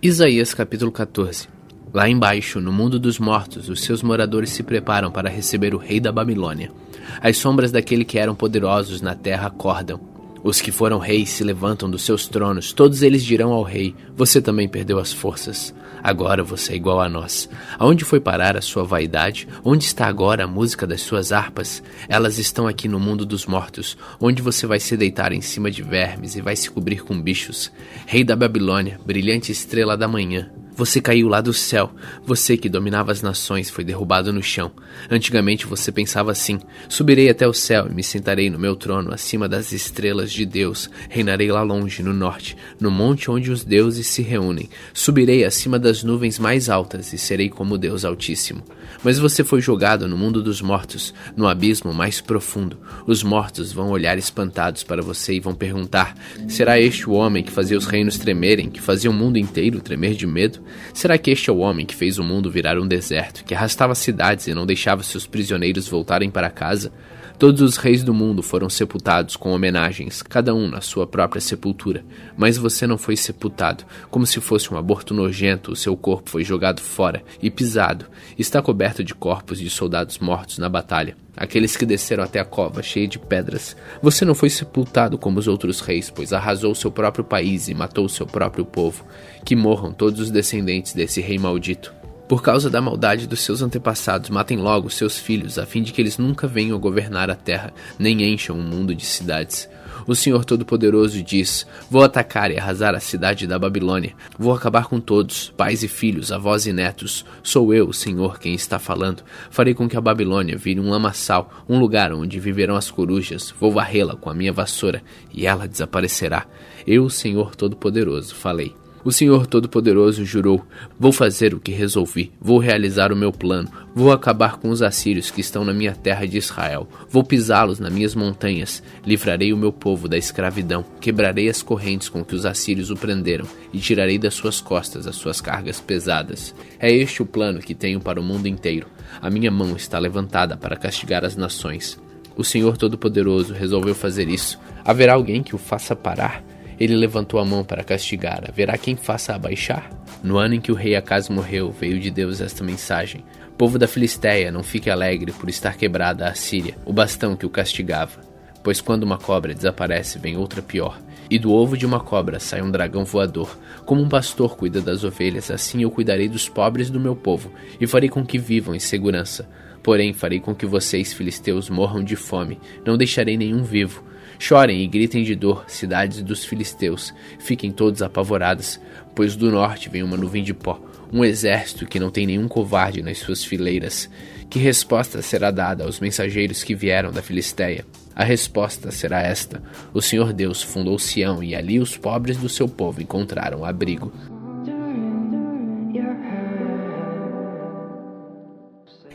Isaías capítulo 14. Lá embaixo, no mundo dos mortos, os seus moradores se preparam para receber o rei da Babilônia. As sombras daquele que eram poderosos na terra acordam. Os que foram reis se levantam dos seus tronos, todos eles dirão ao rei: você também perdeu as forças. Agora você é igual a nós. Aonde foi parar a sua vaidade? Onde está agora a música das suas harpas? Elas estão aqui no mundo dos mortos, onde você vai se deitar em cima de vermes e vai se cobrir com bichos. Rei da Babilônia, brilhante estrela da manhã. Você caiu lá do céu, você que dominava as nações foi derrubado no chão. Antigamente você pensava assim: subirei até o céu e me sentarei no meu trono acima das estrelas de Deus. Reinarei lá longe, no norte, no monte onde os deuses se reúnem. Subirei acima das nuvens mais altas e serei como Deus Altíssimo. Mas você foi jogado no mundo dos mortos, no abismo mais profundo. Os mortos vão olhar espantados para você e vão perguntar: será este o homem que fazia os reinos tremerem, que fazia o mundo inteiro tremer de medo? Será que este é o homem que fez o mundo virar um deserto, que arrastava cidades e não deixava seus prisioneiros voltarem para casa? Todos os reis do mundo foram sepultados com homenagens, cada um na sua própria sepultura. Mas você não foi sepultado. Como se fosse um aborto nojento, o seu corpo foi jogado fora e pisado. Está coberto de corpos de soldados mortos na batalha, aqueles que desceram até a cova cheia de pedras. Você não foi sepultado como os outros reis, pois arrasou seu próprio país e matou seu próprio povo. Que morram todos os descendentes desse rei maldito. Por causa da maldade dos seus antepassados, matem logo seus filhos, a fim de que eles nunca venham governar a terra, nem encham o mundo de cidades. O Senhor Todo-Poderoso diz: vou atacar e arrasar a cidade da Babilônia. Vou acabar com todos, pais e filhos, avós e netos. Sou eu, o Senhor, quem está falando. Farei com que a Babilônia vire um lamaçal, um lugar onde viverão as corujas. Vou varrê-la com a minha vassoura, e ela desaparecerá. Eu, o Senhor Todo-Poderoso, falei. O Senhor Todo-Poderoso jurou: vou fazer o que resolvi, vou realizar o meu plano, vou acabar com os assírios que estão na minha terra de Israel, vou pisá-los nas minhas montanhas, livrarei o meu povo da escravidão, quebrarei as correntes com que os assírios o prenderam e tirarei das suas costas as suas cargas pesadas. É este o plano que tenho para o mundo inteiro. A minha mão está levantada para castigar as nações. O Senhor Todo-Poderoso resolveu fazer isso. Haverá alguém que o faça parar? Ele levantou a mão para castigar. Haverá quem faça abaixar? No ano em que o rei Acaz morreu, veio de Deus esta mensagem: povo da Filisteia, não fique alegre por estar quebrada a Síria, o bastão que o castigava. Pois quando uma cobra desaparece, vem outra pior. E do ovo de uma cobra sai um dragão voador. Como um pastor cuida das ovelhas, assim eu cuidarei dos pobres do meu povo, e farei com que vivam em segurança. Porém, farei com que vocês, filisteus, morram de fome. Não deixarei nenhum vivo. Chorem e gritem de dor, cidades dos filisteus. Fiquem todos apavorados, pois do norte vem uma nuvem de pó, um exército que não tem nenhum covarde nas suas fileiras. Que resposta será dada aos mensageiros que vieram da Filisteia? A resposta será esta: o Senhor Deus fundou Sião, e ali os pobres do seu povo encontraram abrigo.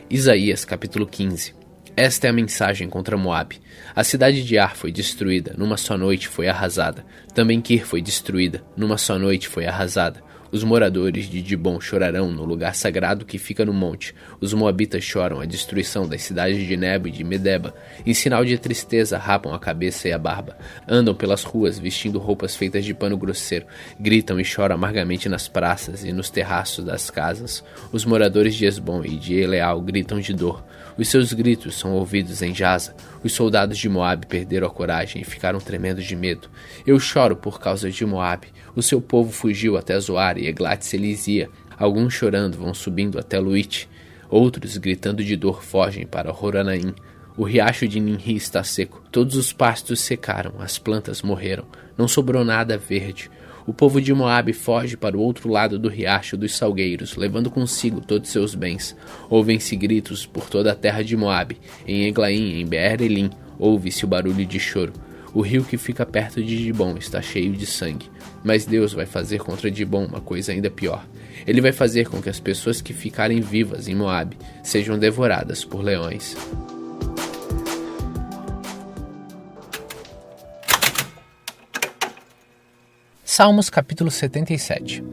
Isaías capítulo 15. Esta é a mensagem contra Moabe. A cidade de Ar foi destruída, numa só noite foi arrasada. Também Kir foi destruída, numa só noite foi arrasada. Os moradores de Dibon chorarão no lugar sagrado que fica no monte. Os moabitas choram a destruição das cidades de Nebo e de Medeba. Em sinal de tristeza, rapam a cabeça e a barba. Andam pelas ruas vestindo roupas feitas de pano grosseiro. Gritam e choram amargamente nas praças e nos terraços das casas. Os moradores de Esbom e de Eleal gritam de dor. Os seus gritos são ouvidos em Jaza. Os soldados de Moabe perderam a coragem e ficaram tremendo de medo. Eu choro por causa de Moabe. O seu povo fugiu até Zoar e Eglat-Selizia. Alguns chorando vão subindo até Luite. Outros, gritando de dor, fogem para Horonaim. O riacho de Ninri está seco. Todos os pastos secaram, as plantas morreram. Não sobrou nada verde. O povo de Moabe foge para o outro lado do riacho dos salgueiros, levando consigo todos seus bens. Ouvem-se gritos por toda a terra de Moabe. Em Eglaim, em Beer-Elim, ouve-se o barulho de choro. O rio que fica perto de Dibon está cheio de sangue. Mas Deus vai fazer contra Dibon uma coisa ainda pior. Ele vai fazer com que as pessoas que ficarem vivas em Moabe sejam devoradas por leões. Salmos capítulo 77.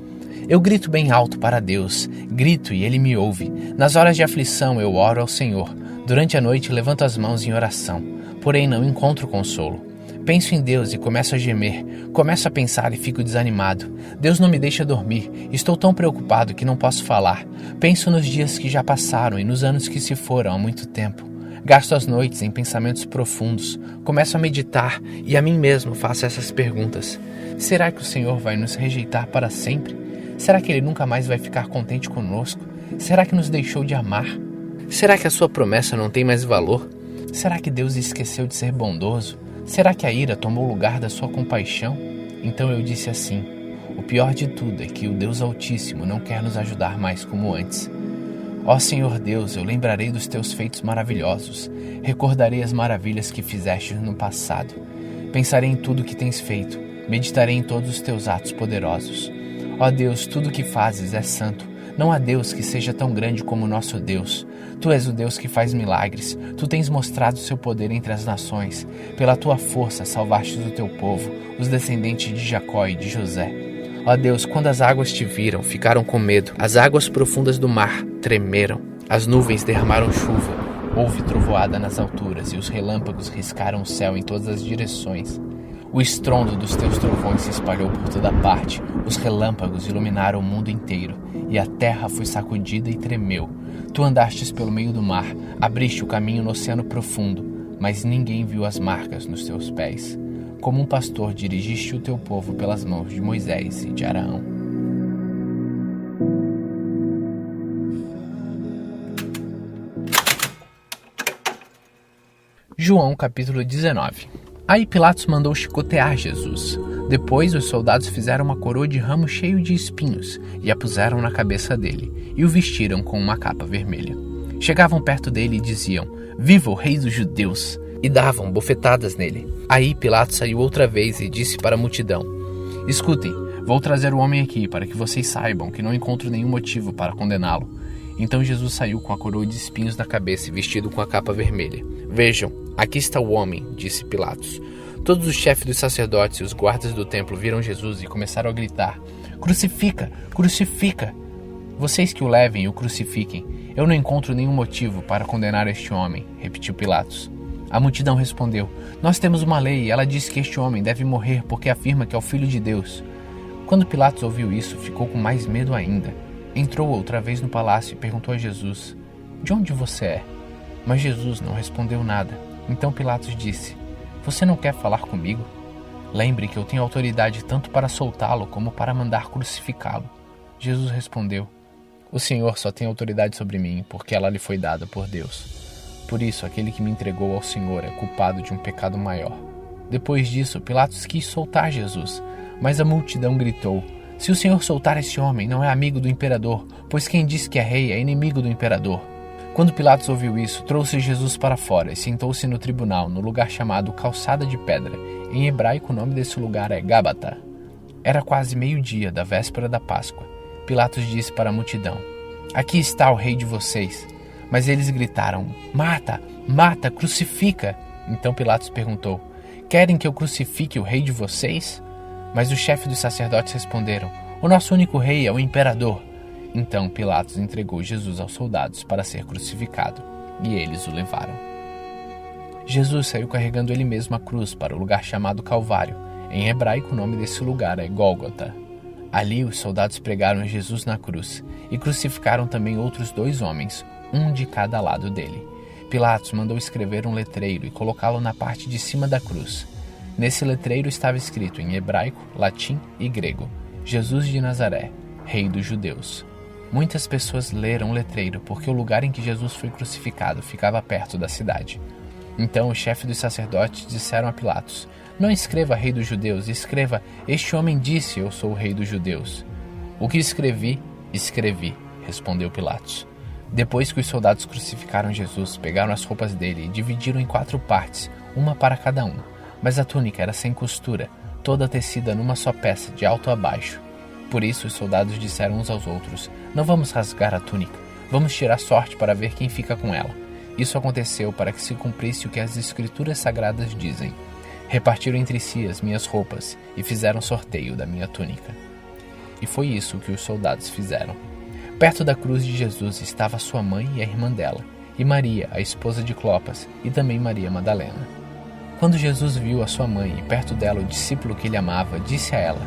Eu grito bem alto para Deus, grito e Ele me ouve. Nas horas de aflição eu oro ao Senhor. Durante a noite levanto as mãos em oração, porém não encontro consolo. Penso em Deus e começo a gemer. Começo a pensar e fico desanimado. Deus não me deixa dormir. Estou tão preocupado que não posso falar. Penso nos dias que já passaram e nos anos que se foram há muito tempo. Gasto as noites em pensamentos profundos. Começo a meditar e a mim mesmo faço essas perguntas. Será que o Senhor vai nos rejeitar para sempre? Será que Ele nunca mais vai ficar contente conosco? Será que nos deixou de amar? Será que a sua promessa não tem mais valor? Será que Deus esqueceu de ser bondoso? Será que a ira tomou o lugar da sua compaixão? Então eu disse assim: o pior de tudo é que o Deus Altíssimo não quer nos ajudar mais como antes. Ó Senhor Deus, eu lembrarei dos teus feitos maravilhosos, recordarei as maravilhas que fizeste no passado. Pensarei em tudo que tens feito, meditarei em todos os teus atos poderosos. Ó Deus, tudo o que fazes é santo. Não há Deus que seja tão grande como o nosso Deus. Tu és o Deus que faz milagres. Tu tens mostrado seu poder entre as nações. Pela tua força salvaste o teu povo, os descendentes de Jacó e de José. Ó Deus, quando as águas te viram, ficaram com medo. As águas profundas do mar tremeram. As nuvens derramaram chuva. Houve trovoada nas alturas e os relâmpagos riscaram o céu em todas as direções. O estrondo dos teus trovões se espalhou por toda parte, os relâmpagos iluminaram o mundo inteiro, e a terra foi sacudida e tremeu. Tu andastes pelo meio do mar, abriste o caminho no oceano profundo, mas ninguém viu as marcas nos teus pés. Como um pastor dirigiste o teu povo pelas mãos de Moisés e de Araão. João capítulo 19. Aí Pilatos mandou chicotear Jesus. Depois os soldados fizeram uma coroa de ramo cheio de espinhos e a puseram na cabeça dele e o vestiram com uma capa vermelha. Chegavam perto dele e diziam: "Viva o rei dos judeus!" e davam bofetadas nele. Aí Pilatos saiu outra vez e disse para a multidão: "Escutem, vou trazer o homem aqui para que vocês saibam que não encontro nenhum motivo para condená-lo." Então Jesus saiu com a coroa de espinhos na cabeça e vestido com a capa vermelha. "Vejam, aqui está o homem", disse Pilatos. Todos os chefes dos sacerdotes e os guardas do templo viram Jesus e começaram a gritar: "Crucifica! Crucifica! Vocês que o levem e o crucifiquem. Eu não encontro nenhum motivo para condenar este homem", repetiu Pilatos. A multidão respondeu: "Nós temos uma lei e ela diz que este homem deve morrer porque afirma que é o Filho de Deus." Quando Pilatos ouviu isso, ficou com mais medo ainda. Entrou outra vez no palácio e perguntou a Jesus: "De onde você é?" Mas Jesus não respondeu nada. Então Pilatos disse: "Você não quer falar comigo? Lembre que eu tenho autoridade tanto para soltá-lo como para mandar crucificá-lo." Jesus respondeu: "O Senhor só tem autoridade sobre mim porque ela lhe foi dada por Deus. Por isso, aquele que me entregou ao Senhor é culpado de um pecado maior." Depois disso, Pilatos quis soltar Jesus, mas a multidão gritou: "Se o Senhor soltar esse homem, não é amigo do imperador, pois quem diz que é rei é inimigo do imperador." Quando Pilatos ouviu isso, trouxe Jesus para fora e sentou-se no tribunal, no lugar chamado Calçada de Pedra. Em hebraico, o nome desse lugar é Gábata. Era quase meio-dia da véspera da Páscoa. Pilatos disse para a multidão: "Aqui está o rei de vocês." Mas eles gritaram: "Mata! Mata! Crucifica!" Então Pilatos perguntou: "Querem que eu crucifique o rei de vocês?" Mas os chefes dos sacerdotes responderam: "O nosso único rei é o imperador." Então Pilatos entregou Jesus aos soldados para ser crucificado, e eles o levaram. Jesus saiu carregando ele mesmo a cruz para o lugar chamado Calvário. Em hebraico, o nome desse lugar é Gólgota. Ali os soldados pregaram Jesus na cruz e crucificaram também outros 2 homens, um de cada lado dele. Pilatos mandou escrever um letreiro e colocá-lo na parte de cima da cruz. Nesse letreiro estava escrito em hebraico, latim e grego: Jesus de Nazaré, Rei dos Judeus. Muitas pessoas leram o letreiro porque o lugar em que Jesus foi crucificado ficava perto da cidade. Então os chefes dos sacerdotes disseram a Pilatos: "Não escreva Rei dos Judeus, escreva: Este homem disse, eu sou o Rei dos Judeus." "O que escrevi, escrevi", respondeu Pilatos. Depois que os soldados crucificaram Jesus, pegaram as roupas dele e dividiram em 4 partes, uma para cada um. Mas a túnica era sem costura, toda tecida numa só peça, de alto a baixo. Por isso os soldados disseram uns aos outros: "Não vamos rasgar a túnica, vamos tirar sorte para ver quem fica com ela." Isso aconteceu para que se cumprisse o que as escrituras sagradas dizem: "Repartiram entre si as minhas roupas e fizeram sorteio da minha túnica." E foi isso que os soldados fizeram. Perto da cruz de Jesus estava sua mãe e a irmã dela, e Maria, a esposa de Clopas, e também Maria Madalena. Quando Jesus viu a sua mãe e perto dela o discípulo que ele amava, disse a ela: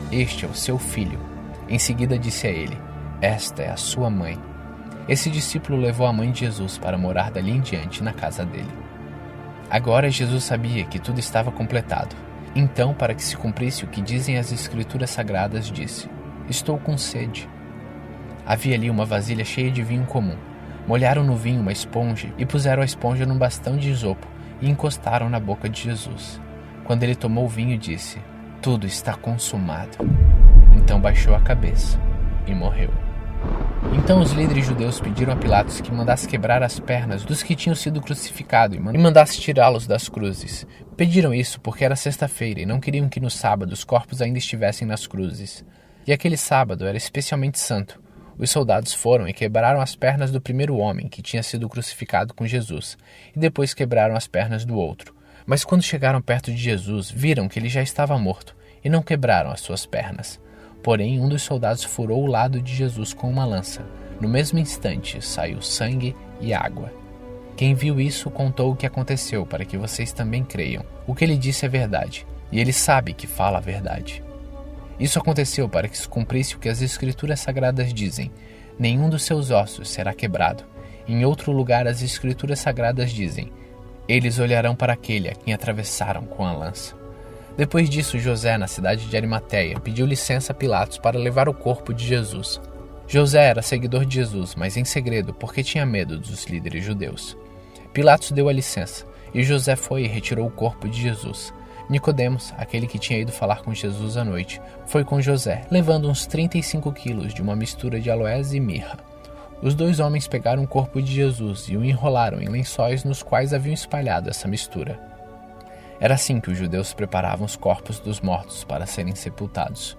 "Este é o seu filho." Em seguida disse a ele: "Esta é a sua mãe." Esse discípulo levou a mãe de Jesus para morar dali em diante na casa dele. Agora Jesus sabia que tudo estava completado. Então, para que se cumprisse o que dizem as Escrituras Sagradas, disse: "Estou com sede." Havia ali uma vasilha cheia de vinho comum. Molharam no vinho uma esponja e puseram a esponja num bastão de isopo e encostaram na boca de Jesus. Quando ele tomou o vinho, disse: "Tudo está consumado." Então baixou a cabeça e morreu. Então os líderes judeus pediram a Pilatos que mandasse quebrar as pernas dos que tinham sido crucificados e mandasse tirá-los das cruzes. Pediram isso porque era sexta-feira e não queriam que no sábado os corpos ainda estivessem nas cruzes. E aquele sábado era especialmente santo. Os soldados foram e quebraram as pernas do primeiro homem que tinha sido crucificado com Jesus, e depois quebraram as pernas do outro. Mas quando chegaram perto de Jesus, viram que ele já estava morto, e não quebraram as suas pernas. Porém, um dos soldados furou o lado de Jesus com uma lança. No mesmo instante, saiu sangue e água. Quem viu isso contou o que aconteceu para que vocês também creiam. O que ele disse é verdade, e ele sabe que fala a verdade. Isso aconteceu para que se cumprisse o que as Escrituras Sagradas dizem: nenhum dos seus ossos será quebrado. Em outro lugar, as Escrituras Sagradas dizem: eles olharão para aquele a quem atravessaram com a lança. Depois disso, José, na cidade de Arimateia, pediu licença a Pilatos para levar o corpo de Jesus. José era seguidor de Jesus, mas em segredo, porque tinha medo dos líderes judeus. Pilatos deu a licença, e José foi e retirou o corpo de Jesus. Nicodemos, aquele que tinha ido falar com Jesus à noite, foi com José, levando uns 35 quilos de uma mistura de aloés e mirra. Os dois homens pegaram o corpo de Jesus e o enrolaram em lençóis nos quais haviam espalhado essa mistura. Era assim que os judeus preparavam os corpos dos mortos para serem sepultados.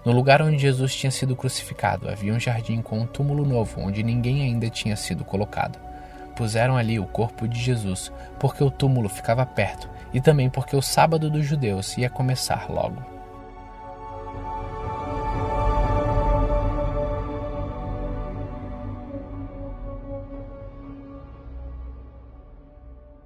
No lugar onde Jesus tinha sido crucificado, havia um jardim com um túmulo novo onde ninguém ainda tinha sido colocado. Puseram ali o corpo de Jesus porque o túmulo ficava perto e também porque o sábado dos judeus ia começar logo.